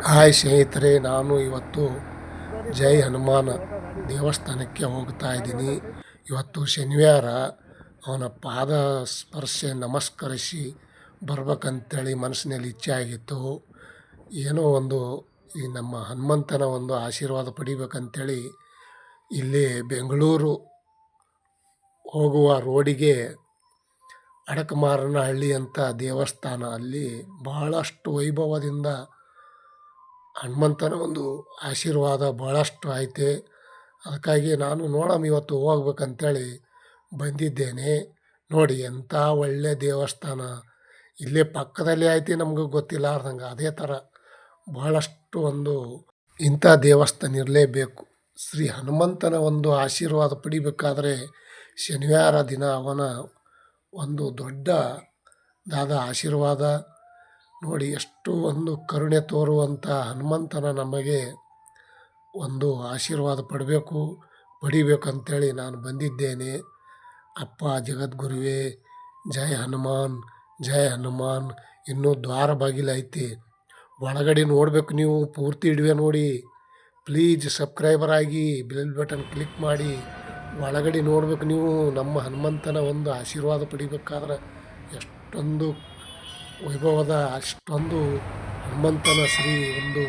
Hi ಸ್ನೇಹಿತರೆ, ನಾನು ಇವತ್ತು ಜೈ ಹನುಮಾನ ದೇವಸ್ಥಾನಕ್ಕೆ ಹೋಗ್ತಾ ಇದ್ದೀನಿ. ಇವತ್ತು ಶನಿವಾರ. ಅವನ ಪಾದ ಸ್ಪರ್ಶ ನಮಸ್ಕರಿಸಿ ಬರ್ಬೇಕಂತೇಳಿ ಮನಸ್ಸಿನಲ್ಲಿ ಇಚ್ಛೆ ಆಗಿತ್ತು. ಏನೋ ಒಂದು ಈ ನಮ್ಮ ಹನುಮಂತನ ಒಂದು ಆಶೀರ್ವಾದ ಪಡಿಬೇಕಂತೇಳಿ ಇಲ್ಲಿ ಬೆಂಗಳೂರು ಹೋಗುವ ರೋಡಿಗೆ ಅಡಕಮಾರನಹಳ್ಳಿ ಅಂತ ದೇವಸ್ಥಾನ. ಅಲ್ಲಿ ಬಹಳಷ್ಟು ವೈಭವದಿಂದ ಹನುಮಂತನ ಒಂದು ಆಶೀರ್ವಾದ ಭಾಳಷ್ಟು ಐತೆ. ಅದಕ್ಕಾಗಿ ನಾನು ನೋಡೋಣ ಇವತ್ತು ಹೋಗ್ಬೇಕಂತೇಳಿ ಬಂದಿದ್ದೇನೆ. ನೋಡಿ ಎಂಥ ಒಳ್ಳೆಯ ದೇವಸ್ಥಾನ, ಇಲ್ಲೇ ಪಕ್ಕದಲ್ಲಿ ಐತಿ, ನಮ್ಗೆ ಗೊತ್ತಿಲ್ಲಾರ್ದಂಗೆ. ಅದೇ ಥರ ಭಾಳಷ್ಟು ಒಂದು ಇಂಥ ದೇವಸ್ಥಾನ ಇರಲೇಬೇಕು. ಶ್ರೀ ಹನುಮಂತನ ಒಂದು ಆಶೀರ್ವಾದ ಪಡಿಬೇಕಾದ್ರೆ ಶನಿವಾರ ದಿನ ಅವನ ಒಂದು ದೊಡ್ಡದಾದ ಆಶೀರ್ವಾದ ನೋಡಿ. ಎಷ್ಟು ಒಂದು ಕರುಣೆ ತೋರುವಂಥ ಹನುಮಂತನ ನಮಗೆ ಒಂದು ಆಶೀರ್ವಾದ ಪಡಿಬೇಕಂತೇಳಿ ನಾನು ಬಂದಿದ್ದೇನೆ. ಅಪ್ಪ ಜಗದ್ಗುರುವೇ, ಜೈ ಹನುಮಾನ್, ಜೈ ಹನುಮಾನ್. ಇನ್ನೂ ದ್ವಾರ ಬಾಗಿಲೈತಿ, ಒಳಗಡೆ ನೋಡಬೇಕು. ನೀವು ಪೂರ್ತಿ ಇಡುವೆ ನೋಡಿ. ಪ್ಲೀಸ್ ಸಬ್ಸ್ಕ್ರೈಬರ್ ಆಗಿ ಬೆಲ್ ಬಟನ್ ಕ್ಲಿಕ್ ಮಾಡಿ ಒಳಗಡೆ ನೋಡ್ಬೇಕು ನೀವು. ನಮ್ಮ ಹನುಮಂತನ ಒಂದು ಆಶೀರ್ವಾದ ಪಡಿಬೇಕಾದ್ರೆ ಎಷ್ಟೊಂದು ವೈಭವದ, ಅಷ್ಟೊಂದು ಹನುಮಂತನ ಶ್ರೀ ಒಂದು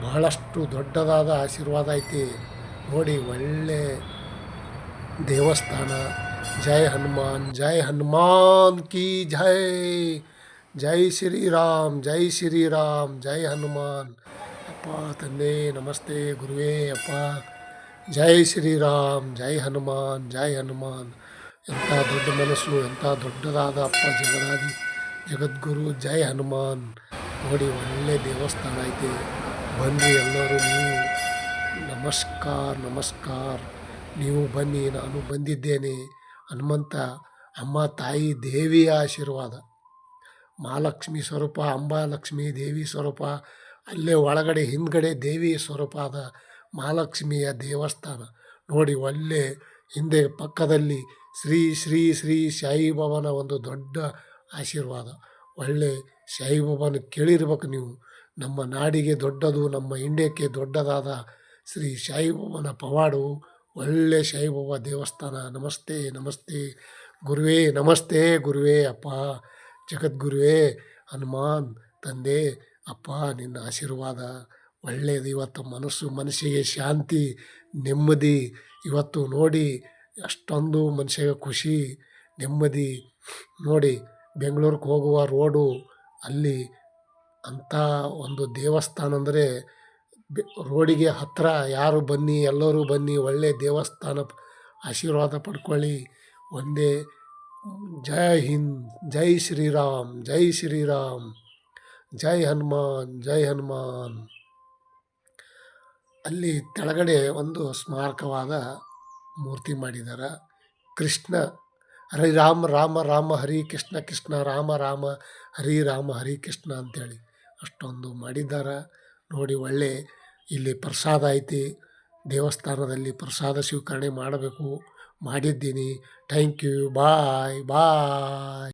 ಬಹಳಷ್ಟು ದೊಡ್ಡದಾದ ಆಶೀರ್ವಾದ ಐತಿ ನೋಡಿ. ಒಳ್ಳೆ ದೇವಸ್ಥಾನ. ಜೈ ಹನುಮಾನ್, ಜೈ ಹನುಮಾನ್ ಕಿ ಜೈ. ಜೈ ಶ್ರೀರಾಮ್, ಜೈ ಶ್ರೀರಾಮ್, ಜೈ ಹನುಮಾನ್. ಅಪ್ಪ ತಂದೆ ನಮಸ್ತೆ, ಗುರುವೇ ಅಪ್ಪ. ಜೈ ಶ್ರೀರಾಮ್, ಜೈ ಹನುಮಾನ್, ಜೈ ಹನುಮಾನ್. ಎಂಥ ದೊಡ್ಡ ಮನಸ್ಸು, ಎಂಥ ದೊಡ್ಡದಾದ ಅಪ್ಪ ಜಗದ್ಗುರು. ಜೈ ಹನುಮಾನ್. ನೋಡಿ ಒಳ್ಳೆ ದೇವಸ್ಥಾನ ಐತೆ. ಬನ್ನಿ ಎಲ್ಲರೂ ನೀವು. ನಮಸ್ಕಾರ. ನೀವು ಬನ್ನಿ, ನಾನು ಬಂದಿದ್ದೇನೆ. ಹನುಮಂತ ಅಮ್ಮ ತಾಯಿ ದೇವಿಯ ಆಶೀರ್ವಾದ, ಮಹಾಲಕ್ಷ್ಮಿ ಸ್ವರೂಪ, ಅಂಬಾಲಕ್ಷ್ಮಿ ದೇವಿ ಸ್ವರೂಪ. ಅಲ್ಲೇ ಒಳಗಡೆ ಹಿಂದ್ಗಡೆ ದೇವಿ ಸ್ವರೂಪದ ಮಹಾಲಕ್ಷ್ಮಿಯ ದೇವಸ್ಥಾನ ನೋಡಿ. ಒಳ್ಳೆ ಹಿಂದೆ ಪಕ್ಕದಲ್ಲಿ ಶ್ರೀ ಶ್ರೀ ಶ್ರೀ ಸಾಯಿಬಾಬಾನ ಒಂದು ದೊಡ್ಡ ಆಶೀರ್ವಾದ. ಒಳ್ಳೆ ಸಾಯಿಬಾಬಾನ ಕೇಳಿರ್ಬೇಕು ನೀವು. ನಮ್ಮ ನಾಡಿಗೆ ದೊಡ್ಡದು, ನಮ್ಮ ಇಂಡಿಯಾಕ್ಕೆ ದೊಡ್ಡದಾದ ಶ್ರೀ ಸಾಯಿಬಾಬಾನ ಪವಾಡು. ಒಳ್ಳೆ ಸಾಯಿಬಾಬಾ ದೇವಸ್ಥಾನ. ನಮಸ್ತೆ ಗುರುವೇ, ನಮಸ್ತೆ ಗುರುವೇ ಅಪ್ಪ ಜಗದ್ಗುರುವೇ. ಹನುಮಾನ್ ತಂದೆ ಅಪ್ಪ, ನಿನ್ನ ಆಶೀರ್ವಾದ ಒಳ್ಳೆಯದು. ಇವತ್ತು ಮನಸ್ಸಿಗೆ ಶಾಂತಿ, ನೆಮ್ಮದಿ. ಇವತ್ತು ನೋಡಿ ಅಷ್ಟೊಂದು ಮನುಷ್ಯಗೆ ಖುಷಿ, ನೆಮ್ಮದಿ. ನೋಡಿ ಬೆಂಗಳೂರಿಗೆ ಹೋಗುವ ರೋಡು ಅಲ್ಲಿ ಅಂಥ ಒಂದು ದೇವಸ್ಥಾನ ಅಂದರೆ ರೋಡಿಗೆ ಹತ್ತಿರ. ಯಾರು ಬನ್ನಿ, ಎಲ್ಲರೂ ಬನ್ನಿ. ಒಳ್ಳೆಯ ದೇವಸ್ಥಾನ, ಆಶೀರ್ವಾದ ಪಡ್ಕೊಳ್ಳಿ. ಒಂದೇ ಜೈ ಹಿಂದ್, ಜೈ ಶ್ರೀರಾಮ್, ಜೈ ಶ್ರೀರಾಮ್, ಜೈ ಹನುಮಾನ್, ಜೈ ಹನುಮಾನ್. ಅಲ್ಲಿ ಕೆಳಗಡೆ ಒಂದು ಸ್ಮಾರಕವಾದ ಮೂರ್ತಿ ಮಾಡಿದ್ದಾರೆ. ಕೃಷ್ಣ ಹರಿ ರಾಮ ರಾಮ ರಾಮ ಹರಿ ಕೃಷ್ಣ ಕೃಷ್ಣ ರಾಮ ರಾಮ ಹರಿ ರಾಮ ಹರಿ ಕೃಷ್ಣ ಅಂಥೇಳಿ ಅಷ್ಟೊಂದು ಮಾಡಿದ್ದಾರೆ ನೋಡಿ. ಒಳ್ಳೆ ಇಲ್ಲಿ ಪ್ರಸಾದ ಐತಿ. ದೇವಸ್ಥಾನದಲ್ಲಿ ಪ್ರಸಾದ ಸ್ವೀಕರಣೆ ಮಾಡಬೇಕು. ಮಾಡಿದ್ದೀನಿ. Thank you. ಬಾಯ್.